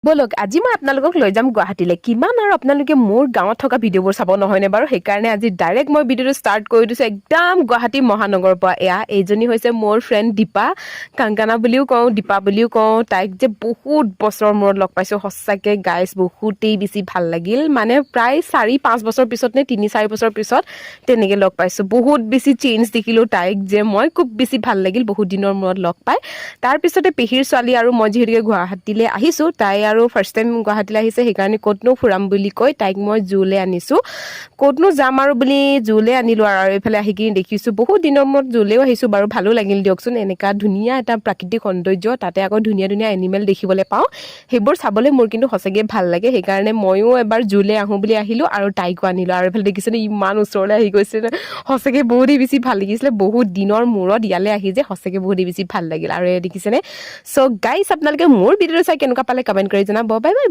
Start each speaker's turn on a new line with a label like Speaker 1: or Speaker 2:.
Speaker 1: বলক আজি মই আপোনালোকক লৈ যাম গুৱাহাটীলৈ কিমান আৰু আপোনালোকে মোৰ গাঁৱত থকা ভিডিঅ'বোৰ চাব নহয়নে বাৰু সেইকাৰণে আজি ডাইৰেক্ট মই ভিডিঅ'টো ষ্টাৰ্ট কৰি দিছোঁ একদম গুৱাহাটী মহানগৰৰ পৰা এইজনী হৈছে মোৰ ফ্ৰেণ্ড দীপা কাংকানা বুলিও কওঁ দীপা বুলিও কওঁ তাইক যে বহুত বছৰৰ মূৰত লগ পাইছোঁ সঁচাকৈ গাইজ বহুতেই বেছি ভাল লাগিল মানে প্ৰায় 4-5 বছৰ পিছত নে 3-4 বছৰ পিছত তেনেকৈ লগ পাইছোঁ বহুত বেছি চেঞ্জ দেখিলোঁ তাইক যে মই খুব বেছি ভাল লাগিল বহুত দিনৰ মূৰত লগ পাই তাৰপিছতে পেহীৰ ছোৱালী আৰু মই যিহেতুকে গুৱাহাটীলৈ আহিছোঁ তাই আৰু ফাৰ্ষ্ট টাইম গুৱাহাটীলৈ আহিছে সেইকাৰণে ক'তনো ফুৰাম বুলি কৈ তাইক মই জুলৈ আনিছোঁ ক'তনো যাম আৰু বুলি জুলৈ আনিলোঁ আৰু এইফালে আহি কিনি দেখিছোঁ বহুত দিনৰ মূৰত জুলৈও আহিছোঁ বাৰু ভালো লাগিল দিয়কচোন এনেকুৱা ধুনীয়া এটা প্ৰাকৃতিক সৌন্দৰ্য তাতে আকৌ ধুনীয়া ধুনীয়া এনিমেল দেখিবলৈ পাওঁ সেইবোৰ চাবলৈ মোৰ কিন্তু সঁচাকৈ ভাল লাগে সেইকাৰণে ময়ো এবাৰ জুলৈ আহোঁ বুলি আহিলোঁ আৰু তাইকো আনিলোঁ আৰু এইফালে দেখিছেনে ইমান ওচৰলৈ আহি গৈছে সঁচাকৈ বহুতেই বেছি ভাল লাগিছিলে বহুত দিনৰ মূৰত ইয়ালৈ আহি যে সঁচাকৈ বহুতেই বেছি ভাল লাগিল আৰু দেখিছেনে চ' গাইজ আপোনালোকে মোৰ ভিডিঅ'টো চাই কেনেকুৱা পালে কমেণ্ট কৰি জনাব বাই বাই